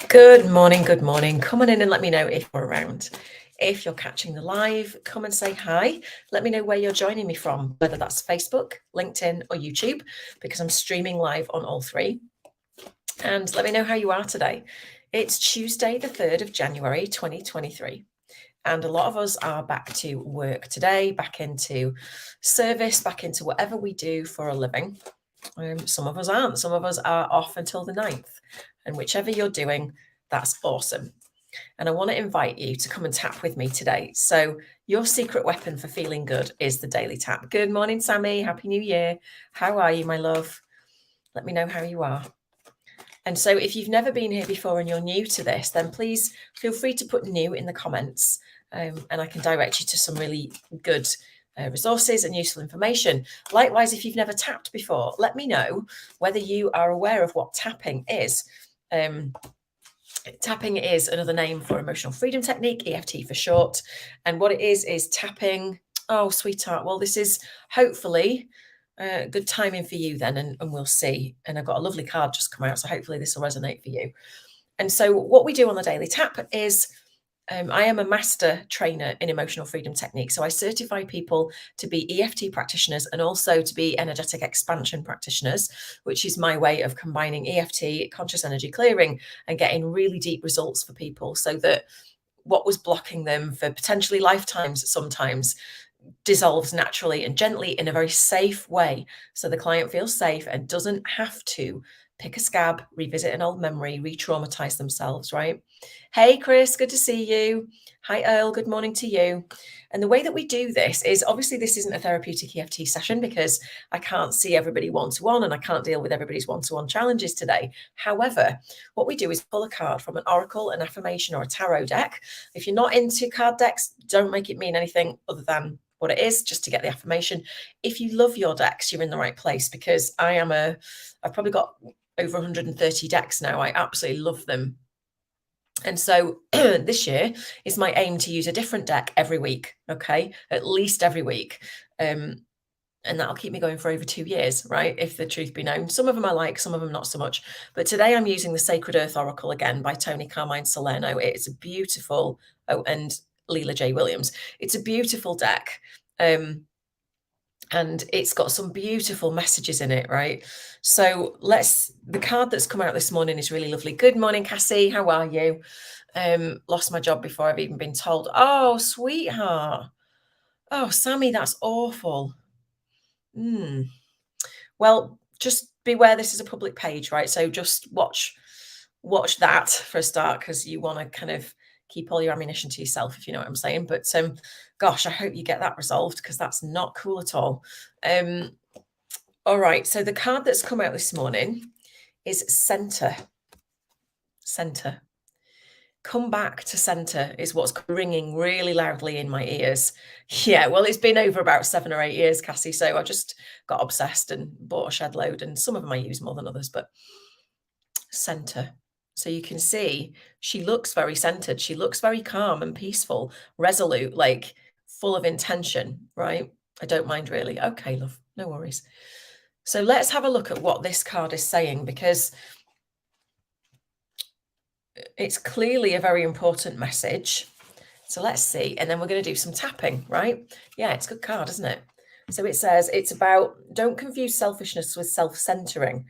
Good morning, good morning. Come on in and let me know if you're around. If you're catching the live, come and say hi. Let me know where you're joining me from, whether that's Facebook, LinkedIn, or YouTube, because I'm streaming live on all three. And let me know how you are today. It's Tuesday, the 3rd of January, 2023. And a lot of us are back to work today, back into service, back into whatever we do for a living. Some of us aren't. Some of us are off until the 9th. And whichever you're doing, that's awesome. And I want to invite you to come and tap with me today. So your secret weapon for feeling good is the daily tap. Good morning, Sammy. Happy New Year. How are you, my love? Let me know how you are. And so if you've never been here before and you're new to this, then please feel free to put new in the comments. And I can direct you to some really good resources and useful information. Likewise, if you've never tapped before, let me know whether you are aware of what tapping is. Tapping is another name for emotional freedom technique, EFT for short. And what it is tapping. Oh, sweetheart. Well, this is hopefully good timing for you then, and we'll see. And I've got a lovely card just come out, so hopefully this will resonate for you. And so what we do on the daily tap is I am a master trainer in emotional freedom technique. So I certify people to be EFT practitioners and also to be energetic expansion practitioners, which is my way of combining EFT, conscious energy clearing, and getting really deep results for people so that what was blocking them for potentially lifetimes sometimes dissolves naturally and gently in a very safe way. So the client feels safe and doesn't have to pick a scab, revisit an old memory, re-traumatize themselves, right? Hey, Chris, good to see you. Hi, Earl, good morning to you. And the way that we do this is, obviously this isn't a therapeutic EFT session because I can't see everybody one-to-one and I can't deal with everybody's one-to-one challenges today. However, what we do is pull a card from an oracle, an affirmation, or a tarot deck. If you're not into card decks, don't make it mean anything other than what it is, just to get the affirmation. If you love your decks, you're in the right place, because I've probably got over 130 decks now. I absolutely love them. And so this year is my aim to use a different deck every week, okay? At least every week. And that'll keep me going for over 2 years, right? If the truth be known. Some of them I like, some of them not so much. But today I'm using the Sacred Earth Oracle again by Tony Carmine Salerno. It's a beautiful, and Leela J. Williams. It's a beautiful deck. And it's got some beautiful messages in it, right? So the card that's come out this morning is really lovely. Good morning, Cassie. How are you? Lost my job before I've even been told. Oh, sweetheart. Oh, Sammy, that's awful. Well, just beware, this is a public page, right? So just watch that for a start, because you want to kind of keep all your ammunition to yourself, if you know what I'm saying. But gosh, I hope you get that resolved, because that's not cool at all. All right, so the card that's come out this morning is center. Center. Come back to center is what's ringing really loudly in my ears. Yeah, well, it's been over about 7 or 8 years, Cassie, so I just got obsessed and bought a shed load, and some of them I use more than others, but center. So you can see she looks very centered. She looks very calm and peaceful, resolute, like full of intention, right? I don't mind really. Okay, love, no worries. So let's have a look at what this card is saying, because it's clearly a very important message. So let's see. And then we're going to do some tapping, right? Yeah, it's a good card, isn't it? So it says it's about, don't confuse selfishness with self-centering.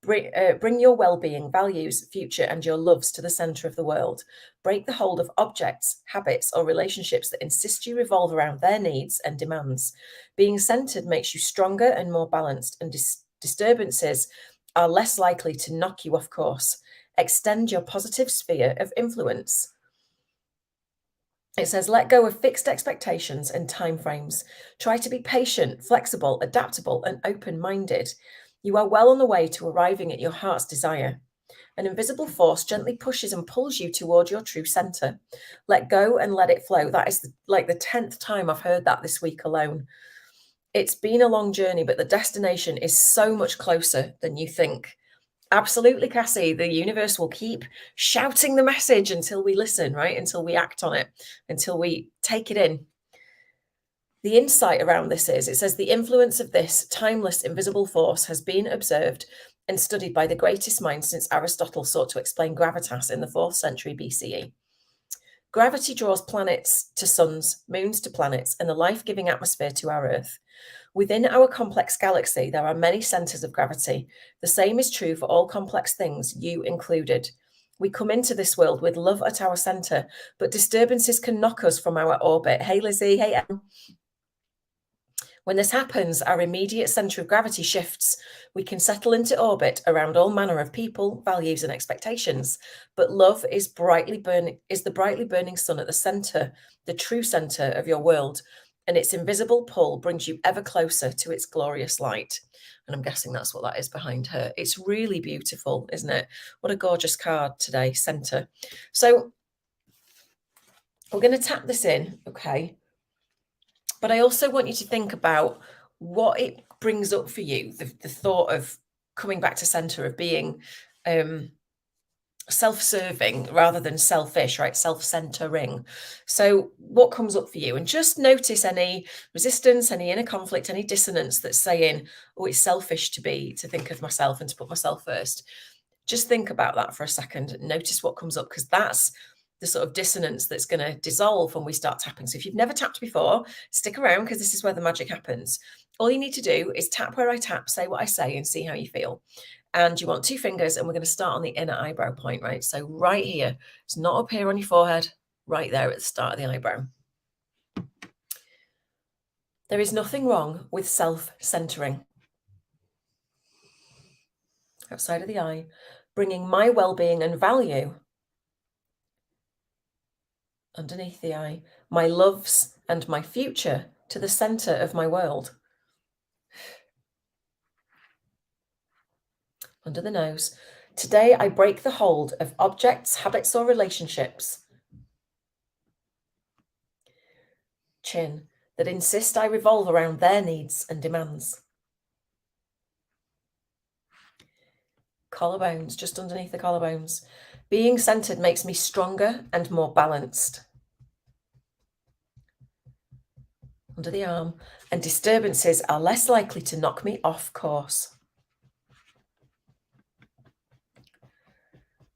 Bring your well-being, values, future, and your loves to the center of the world. Break the hold of objects, habits, or relationships that insist you revolve around their needs and demands. Being centered makes you stronger and more balanced, and disturbances are less likely to knock you off course. Extend your positive sphere of influence. It says, let go of fixed expectations and timeframes. Try to be patient, flexible, adaptable, and open-minded. You are well on the way to arriving at your heart's desire. An invisible force gently pushes and pulls you toward your true center. Let go and let it flow. That is like the 10th time I've heard that this week alone. It's been a long journey, but the destination is so much closer than you think. Absolutely, Cassie. The universe will keep shouting the message until we listen, right? Until we act on it, until we take it in. The insight around this is, it says, the influence of this timeless invisible force has been observed and studied by the greatest minds since Aristotle sought to explain gravitas in the 4th century BCE. Gravity draws planets to suns, moons to planets, and the life-giving atmosphere to our Earth. Within our complex galaxy, there are many centers of gravity. The same is true for all complex things, you included. We come into this world with love at our center, but disturbances can knock us from our orbit. Hey, Lizzie. Hey, Em. When this happens, our immediate center of gravity shifts. We can settle into orbit around all manner of people, values, and expectations. But love is the brightly burning sun at the center, the true center of your world. And its invisible pull brings you ever closer to its glorious light. And I'm guessing that's what that is behind her. It's really beautiful, isn't it? What a gorgeous card today, center. So we're going to tap this in, okay? But I also want you to think about what it brings up for you, the thought of coming back to center, of being self-serving rather than selfish, right? Self-centering. So what comes up for you? And just notice any resistance, any inner conflict, any dissonance that's saying, oh, it's selfish to think of myself and to put myself first. Just think about that for a second. Notice what comes up, because that's the sort of dissonance that's going to dissolve when we start tapping. So if you've never tapped before, stick around, because this is where the magic happens. All you need to do is tap where I tap, say what I say, and see how you feel. And you want 2 fingers, and we're going to start on the inner eyebrow point, right? So right here, it's not up here on your forehead, right there at the start of the eyebrow. There is nothing wrong with self-centering. Outside of the eye, bringing my well-being and value underneath the eye, my loves and my future to the center of my world. Under the nose, today I break the hold of objects, habits, or relationships. Chin, that insist I revolve around their needs and demands. Collarbones, just underneath the collarbones. Being centered makes me stronger and more balanced. Under the arm, and disturbances are less likely to knock me off course.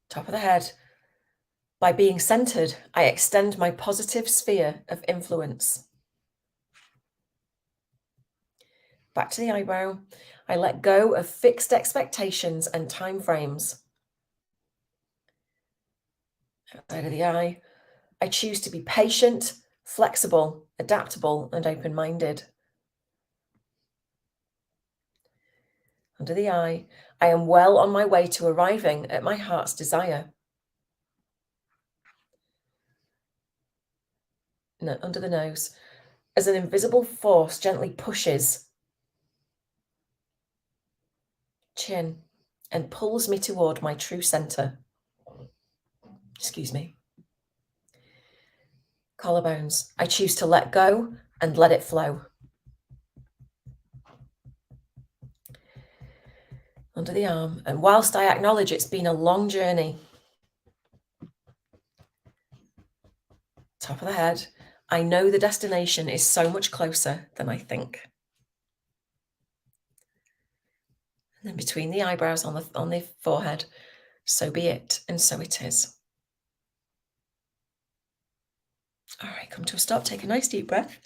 Top of the head. By being centered, I extend my positive sphere of influence. Back to the eyebrow. I let go of fixed expectations and time frames. Outside of the eye, I choose to be patient, flexible, adaptable, and open-minded. Under the eye, I am well on my way to arriving at my heart's desire. No, under the nose, as an invisible force gently pushes. Chin, and pulls me toward my true center. Excuse me. Collarbones, I choose to let go and let it flow. Under the arm, and whilst I acknowledge it's been a long journey. Top of the head, I know the destination is so much closer than I think. And then between the eyebrows on the forehead, so be it, and so it is. All right, come to a stop. Take a nice deep breath.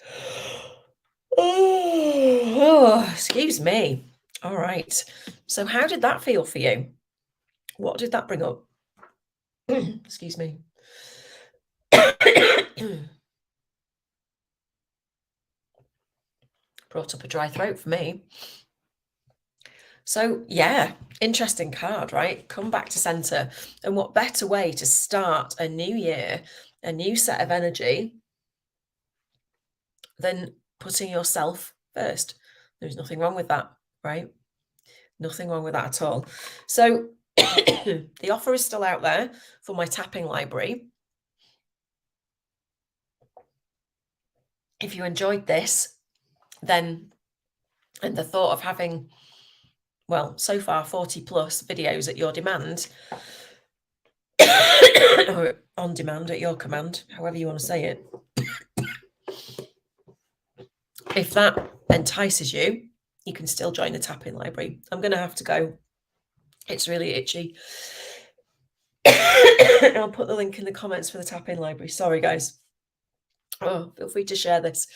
Oh, excuse me. All right. So how did that feel for you? What did that bring up? Excuse me. Brought up a dry throat for me. So yeah, interesting card, right? Come back to center. And what better way to start a new year, a new set of energy, than putting yourself first? There's nothing wrong with that, right? Nothing wrong with that at all. So the offer is still out there for my tapping library. If you enjoyed this, then, and the thought of having, well, so far 40 plus videos at your demand, or on demand at your command, however you want to say it. If that entices you, you can still join the tapping library. I'm going to have to go. It's really itchy. I'll put the link in the comments for the tap-in library. Sorry, guys. Oh, feel free to share this.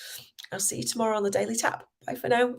I'll see you tomorrow on the Daily Tap. Bye for now.